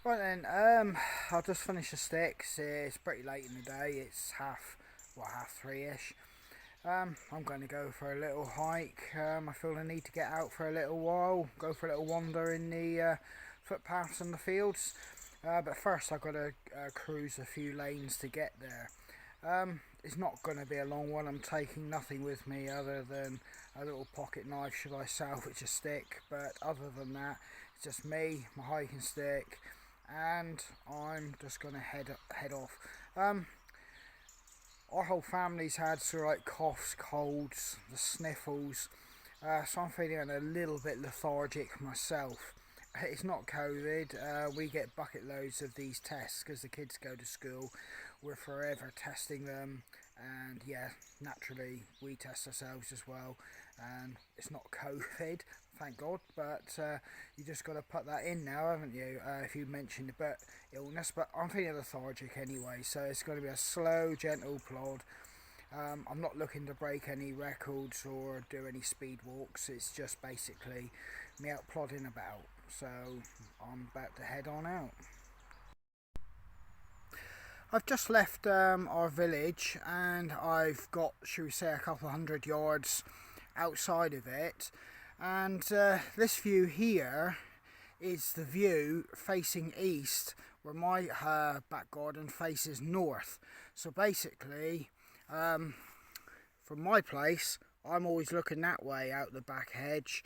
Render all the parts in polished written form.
Right then, I'll just finish the sticks. It's pretty late in the day. It's half three-ish. I'm going to go for a little hike. I feel the need to get out for a little while, go for a little wander in the footpaths and the fields. But first I've got to cruise a few lanes to get there. It's not going to be a long one. I'm taking nothing with me other than a little pocket knife should I salvage a stick. But other than that, it's just me, my hiking stick, and I'm just going to head off. Our whole family's had sort of like coughs, colds, the sniffles, so I'm feeling a little bit lethargic myself. It's not COVID. We get bucket loads of these tests because the kids go to school. We're forever testing them, and yeah, naturally we test ourselves as well. And it's not COVID, thank God, but you just got to put that in now, haven't you? If you mentioned about illness, but I'm feeling lethargic anyway, so it's going to be a slow, gentle plod. I'm not looking to break any records or do any speed walks. It's just basically me out plodding about. So I'm about to head on out. I've just left our village, and I've got, should we say, a couple of 100 yards outside of it, and this view here is the view facing east, where my back garden faces north. So basically, from my place, I'm always looking that way out the back hedge,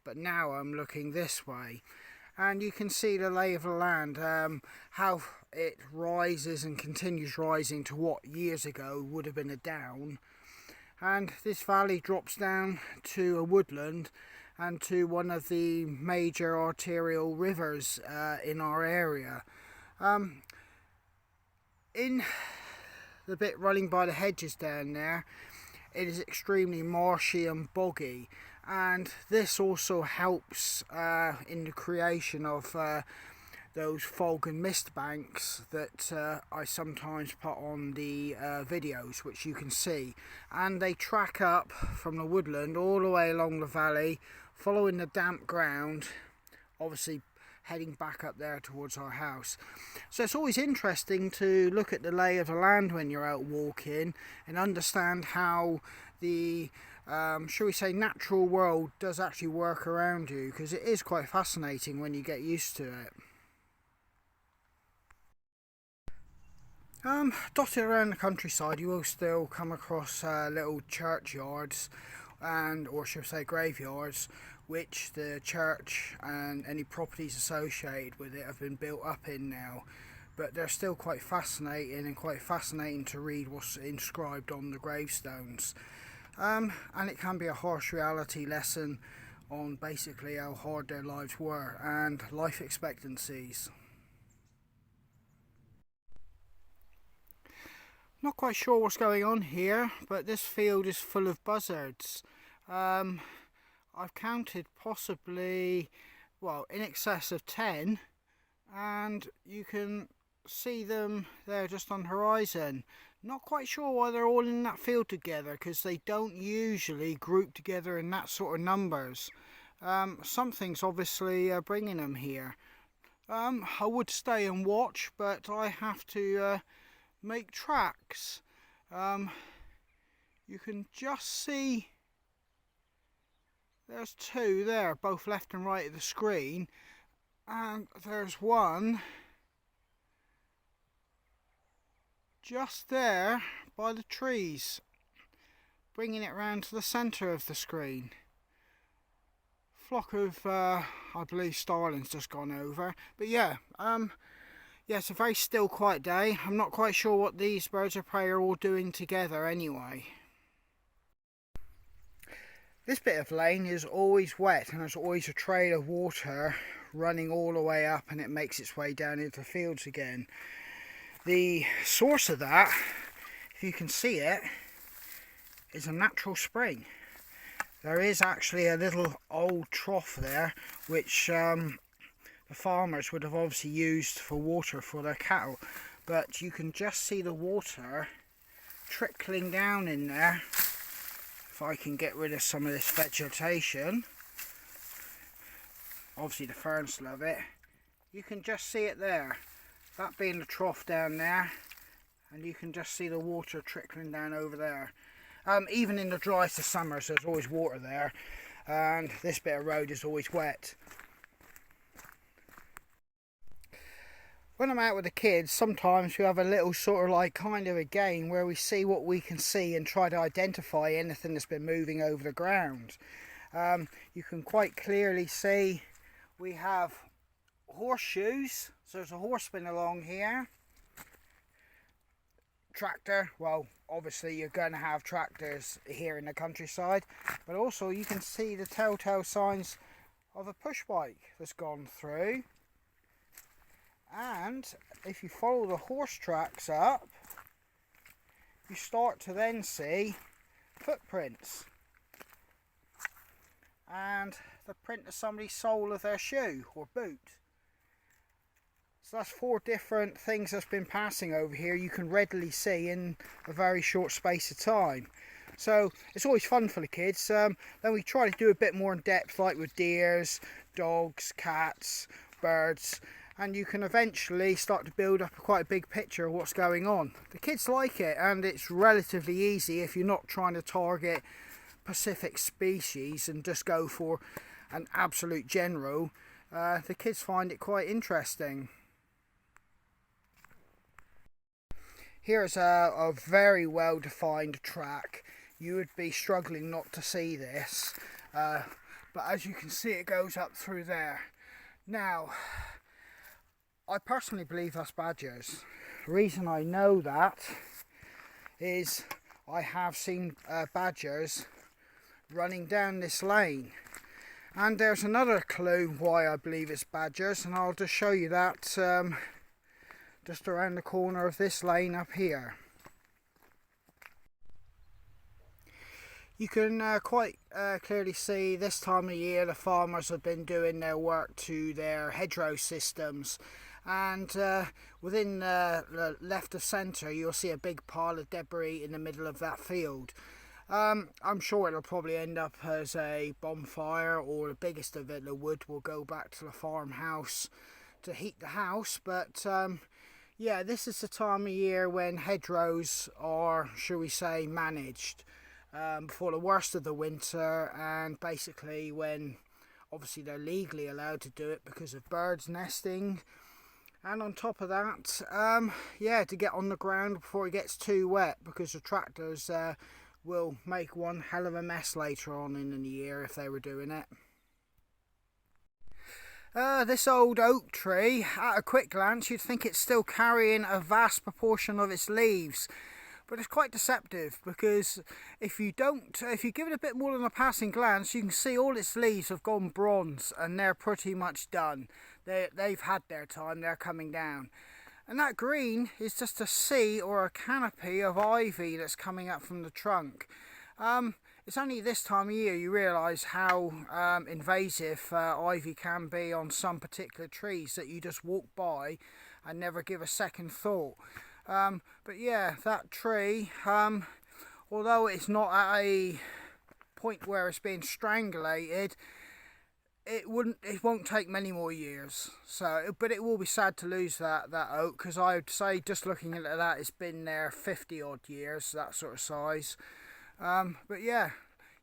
but now I'm looking this way, and you can see the lay of the land, how it rises and continues rising to what years ago would have been a down. And this valley drops down to a woodland and to one of the major arterial rivers in our area. In the bit running by the hedges down there, it is extremely marshy and boggy, and this also helps in the creation of those fog and mist banks that I sometimes put on the videos, which you can see, and they track up from the woodland all the way along the valley, following the damp ground, obviously heading back up there towards our house. So it's always interesting to look at the lay of the land when you're out walking and understand how the shall we say natural world does actually work around you, because it is quite fascinating when you get used to it. Dotted around the countryside, you will still come across little churchyards, and or should I say graveyards, which the church and any properties associated with it have been built up in now. But they're still quite fascinating, and quite fascinating to read what's inscribed on the gravestones. And it can be a harsh reality lesson on basically how hard their lives were and life expectancies. Not quite sure what's going on here, but this field is full of buzzards. I've counted possibly, well, in excess of 10, and you can see them there just on the horizon. Not quite sure why they're all in that field together, because they don't usually group together in that sort of numbers. Something's obviously bringing them here. I would stay and watch, but I have to make tracks. You can just see there's two there, both left and right of the screen, and there's one just there by the trees, bringing it round to the centre of the screen. Flock of I believe starlings just gone over, but yeah, it's a very still, quiet day. I'm not quite sure what these birds of prey are all doing together anyway. This bit of lane is always wet, and there's always a trail of water running all the way up, and it makes its way down into the fields again. The source of that, if you can see it, is a natural spring. There is actually a little old trough there, which the farmers would have obviously used for water for their cattle, but you can just see the water trickling down in there. If I can get rid of some of this vegetation, obviously the ferns love it, You can just see it there, that being the trough down there, and you can just see the water trickling down over there. Even in the driest of summers there's always water there, and this bit of road is always wet. When I'm out with the kids, sometimes we have a little sort of like kind of a game where we see what we can see and try to identify anything that's been moving over the ground. You can quite clearly see we have horseshoes, so there's a horse been along here. Tractor, well obviously you're going to have tractors here in the countryside, but also you can see the telltale signs of a push bike that's gone through. And if you follow the horse tracks up, you start to then see footprints and the print of somebody's sole of their shoe or boot. So that's 4 different things that's been passing over here you can readily see in a very short space of time. So it's always fun for the kids. Then we try to do a bit more in depth, like with deers, dogs, cats, birds, and you can eventually start to build up quite a big picture of what's going on. The kids like it, and it's relatively easy if you're not trying to target specific species and just go for an absolute general. The kids find it quite interesting. Here's a very well defined track. You would be struggling not to see this, but as you can see it goes up through there. Now, I personally believe that's badgers. The reason I know that is I have seen badgers running down this lane. And there's another clue why I believe it's badgers, and I'll just show you that just around the corner of this lane up here. You can quite clearly see this time of year the farmers have been doing their work to their hedgerow systems, and within the left of centre you'll see a big pile of debris in the middle of that field. I'm sure it'll probably end up as a bonfire, or the biggest of it, the wood, will go back to the farmhouse to heat the house. But yeah, this is the time of year when hedgerows are, shall we say, managed before the worst of the winter, and basically when obviously they're legally allowed to do it because of birds nesting. And on top of that, yeah, to get on the ground before it gets too wet, because the tractors will make one hell of a mess later on in the year if they were doing it. This old oak tree, at a quick glance you'd think it's still carrying a vast proportion of its leaves, but it's quite deceptive, because if you give it a bit more than a passing glance, you can see all its leaves have gone bronze and they're pretty much done. They've had their time, they're coming down. And that green is just a sea or a canopy of ivy that's coming up from the trunk. It's only this time of year you realise how invasive ivy can be on some particular trees, that you just walk by and never give a second thought. But yeah, that tree, although it's not at a point where it's being strangulated, it won't take many more years. So, but it will be sad to lose that oak, because I would say, just looking at that, it's been there 50 odd years, that sort of size. But yeah,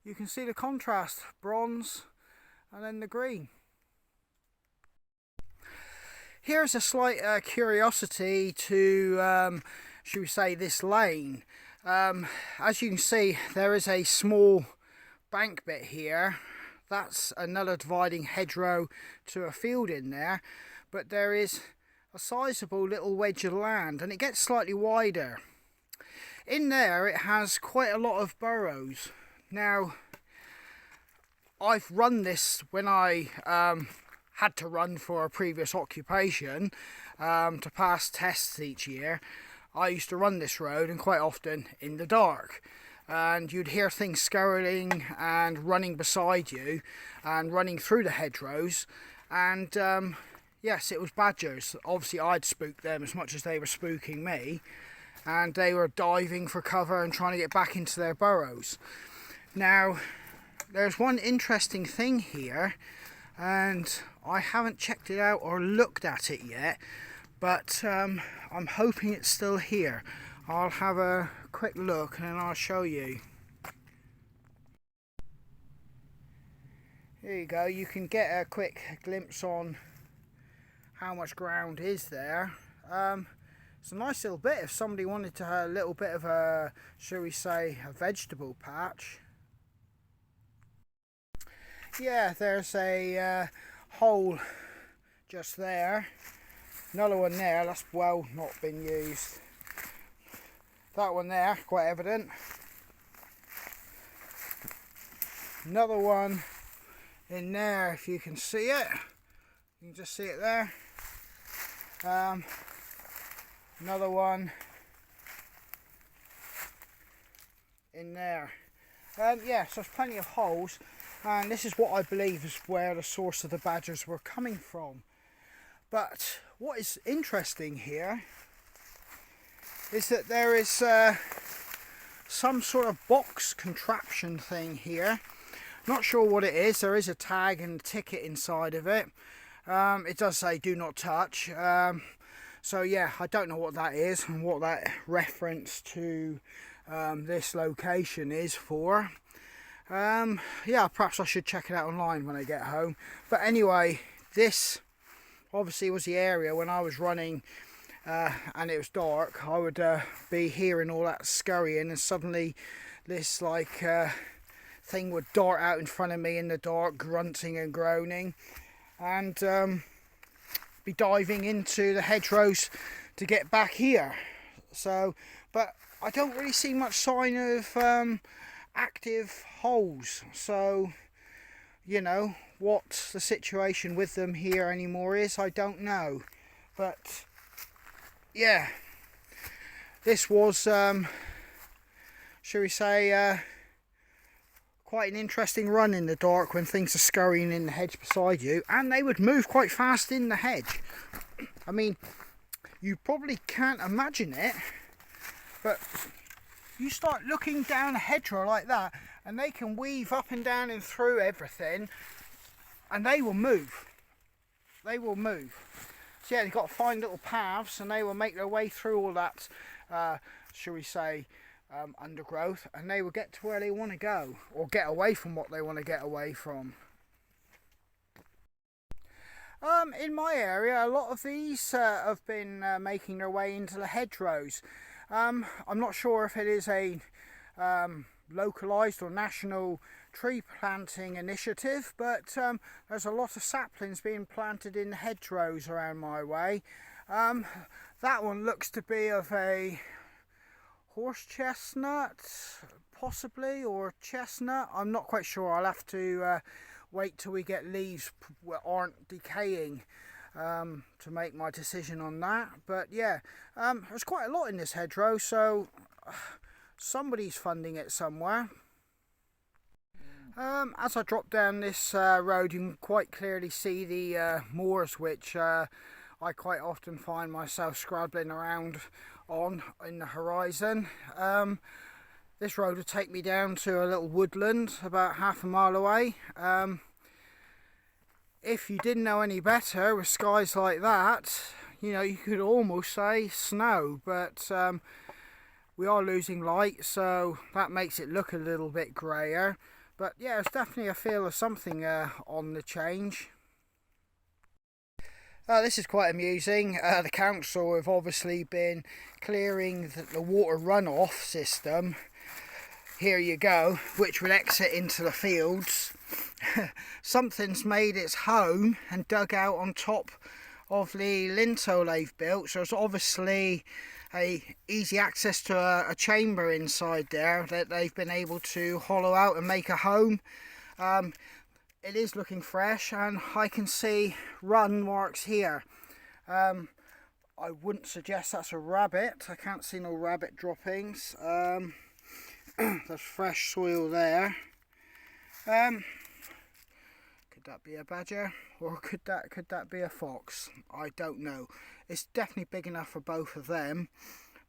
you can see the contrast, bronze and then the green. Here's a slight curiosity to, should we say, this lane. As you can see, there is a small bank bit here. That's another dividing hedgerow to a field in there, but there is a sizable little wedge of land, and it gets slightly wider. In there it has quite a lot of burrows. Now, I've run this when I had to run for a previous occupation to pass tests each year. I used to run this road, and quite often in the dark, and you'd hear things scurrying and running beside you and running through the hedgerows, and yes, it was badgers. Obviously I'd spooked them as much as they were spooking me, and they were diving for cover and trying to get back into their burrows. Now, there's one interesting thing here. and I haven't checked it out or looked at it yet, but I'm hoping it's still here. I'll have a quick look and I'll show you. Here you go, you can get a quick glimpse on how much ground is there. It's a nice little bit if somebody wanted to have a little bit of a, shall we say, a vegetable patch. Yeah, there's a hole just there. Another one there, that's well not been used. That one there, quite evident. Another one in there, if you can see it. You can just see it there. Another one in there. Yeah, so there's plenty of holes, and this is what I believe is where the source of the badgers were coming from. But what is interesting here is that there is some sort of box contraption thing here. Not sure what it is. There is a tag and a ticket inside of it. It does say do not touch. So yeah, I don't know what that is and what that reference to this location is for. Yeah, perhaps I should check it out online when I get home. But anyway, this obviously was the area when I was running and it was dark. I would be hearing all that scurrying, and suddenly this like thing would dart out in front of me in the dark, grunting and groaning, and be diving into the hedgerows to get back here. So, but I don't really see much sign of active holes, so you know what the situation with them here anymore is, I don't know. But yeah, this was shall we say quite an interesting run in the dark when things are scurrying in the hedge beside you, and they would move quite fast in the hedge. I mean, you probably can't imagine it, but you start looking down a hedgerow like that and they can weave up and down and through everything, and they will move. They will move. So yeah, they've got to find little paths, and they will make their way through all that shall we say undergrowth, and they will get to where they want to go, or get away from what they want to get away from. In my area, a lot of these have been making their way into the hedgerows. I'm not sure if it is a localised or national tree planting initiative, but there's a lot of saplings being planted in the hedgerows around my way. That one looks to be of a horse chestnut, possibly, or chestnut. I'm not quite sure. I'll have to wait till we get leaves that aren't decaying to make my decision on that. But yeah, there's quite a lot in this hedgerow, so somebody's funding it somewhere. As I drop down this road, you can quite clearly see the moors, which I quite often find myself scrabbling around on in the horizon. This road will take me down to a little woodland about half a mile away. If you didn't know any better, with skies like that, you know, you could almost say snow, but we are losing light, so that makes it look a little bit grayer. But yeah, it's definitely a feel of something on the change. This is quite amusing. The council have obviously been clearing the water runoff system. Here you go, which will exit into the fields. Something's made its home and dug out on top of the lintel they've built, so it's obviously easy access to a chamber inside there that they've been able to hollow out and make a home. It is looking fresh, and I can see run marks here. I wouldn't suggest that's a rabbit. I can't see no rabbit droppings. There's fresh soil there. Could that be a badger, or could that be a fox? I don't know. It's definitely big enough for both of them,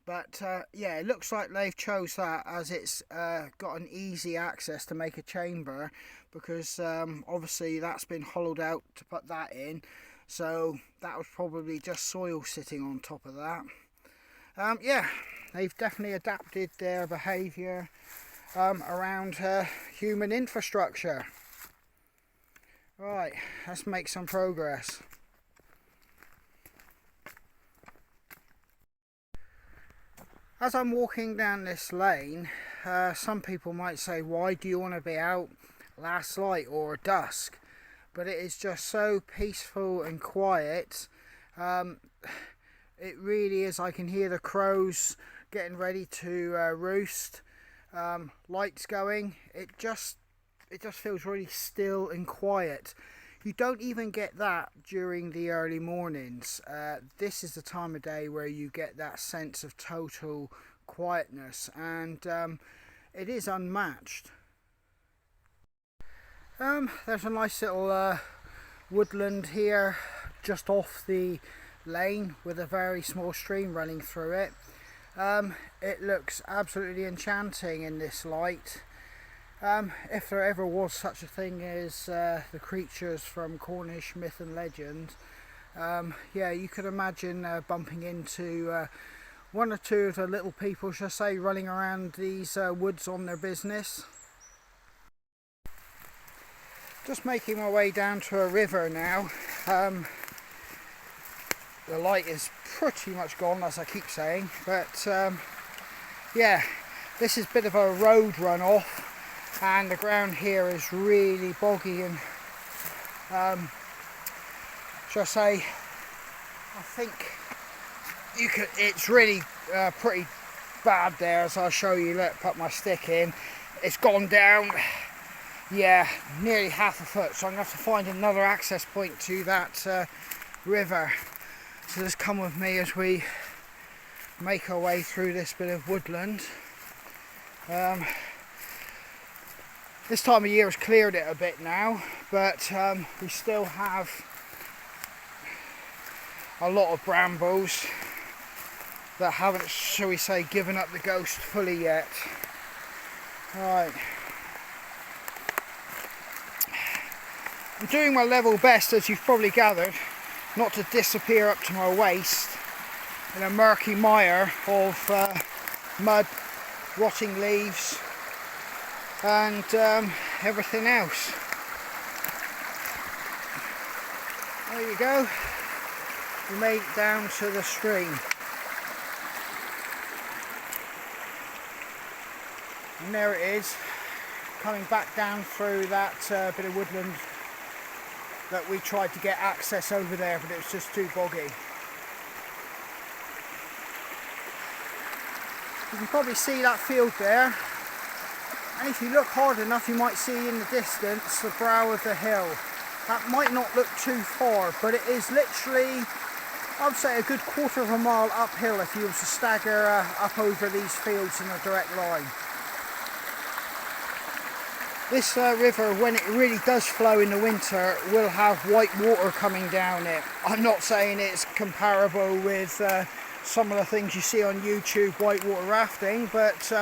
But yeah, it looks like they've chose that as it's got an easy access to make a chamber, because obviously that's been hollowed out to put that in, so that was probably just soil sitting on top of that. Yeah, they've definitely adapted their behaviour around human infrastructure. Right, let's make some progress. As I'm walking down this lane, some people might say, why do you want to be out last light or dusk? But it is just so peaceful and quiet. It really is. I can hear the crows getting ready to roost. Lights going. It just feels really still and quiet. You don't even get that during the early mornings. This is the time of day where you get that sense of total quietness, and it is unmatched. There's a nice little woodland here just off the lane with a very small stream running through it. It looks absolutely enchanting in this light. If there ever was such a thing as the creatures from Cornish myth and legend, yeah, you could imagine bumping into one or two of the little people, shall I say, running around these woods on their business. Just making my way down to a river now. The light is pretty much gone, as I keep saying, but yeah, this is a bit of a road runoff, and the ground here is really boggy and shall I say, I think you could, it's really pretty bad there, as I'll show you. Look, put my stick in, it's gone down, yeah, nearly half a foot, so I'm going to have to find another access point to that river. So just come with me as we make our way through this bit of woodland. This time of year has cleared it a bit now, but we still have a lot of brambles that haven't, shall we say, given up the ghost fully yet. Right. I'm doing my level best, as you've probably gathered, not to disappear up to my waist in a murky mire of mud, rotting leaves and everything else. There you go, we made it down to the stream. And there it is, coming back down through that bit of woodland that we tried to get access over there, but it was just too boggy. You can probably see that field there, and if you look hard enough you might see in the distance the brow of the hill. That might not look too far, but it is literally, I'd say, a good quarter of a mile uphill if you were to stagger up over these fields in a direct line. This river, when it really does flow in the winter, will have white water coming down it. I'm not saying it's comparable with some of the things you see on YouTube, whitewater rafting, but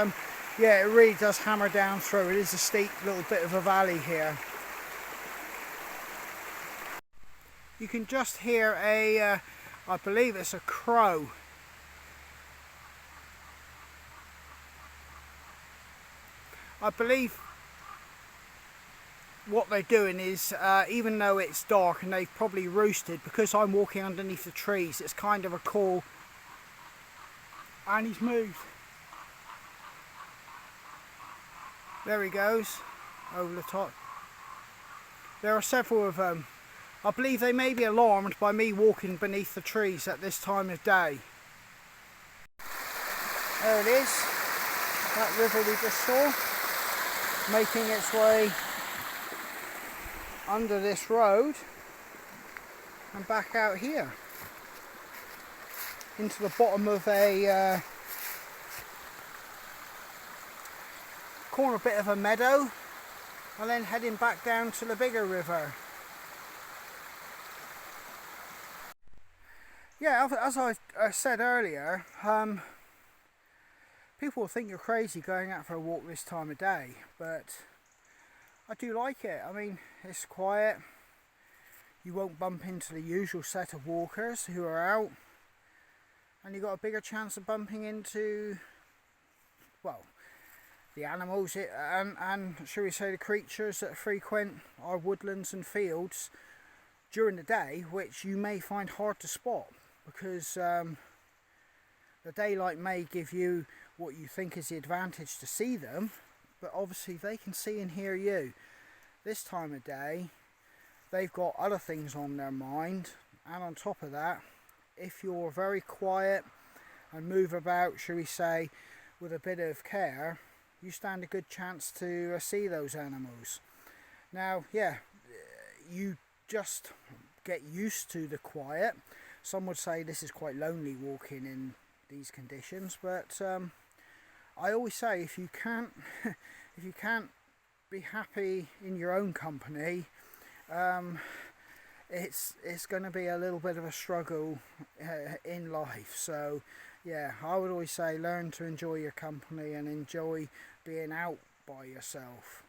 yeah, it really does hammer down through. It is a steep little bit of a valley here. You can just hear a, I believe it's a crow. I believe what they're doing is, even though it's dark and they've probably roosted, because I'm walking underneath the trees, it's kind of a call. And he's moved. There he goes, over the top. There are several of them. I believe they may be alarmed by me walking beneath the trees at this time of day. There it is, that river we just saw, making its way under this road and back out here into the bottom of a corner bit of a meadow, and then heading back down to the bigger river. Yeah, as I said earlier, People will think you're crazy going out for a walk this time of day, but I do like it. I mean, it's quiet. You won't bump into the usual set of walkers who are out, and you've got a bigger chance of bumping into, well, the animals and shall we say the creatures that frequent our woodlands and fields during the day, which you may find hard to spot because the daylight may give you what you think is the advantage to see them, but obviously they can see and hear you. This time of day they've got other things on their mind, and on top of that, if you're very quiet and move about, shall we say, with a bit of care, you stand a good chance to see those animals. Now, yeah, you just get used to the quiet. Some would say this is quite lonely walking in these conditions, but I always say if you can't if you can't be happy in your own company, it's going to be a little bit of a struggle in life. So yeah, I would always say learn to enjoy your company and enjoy being out by yourself.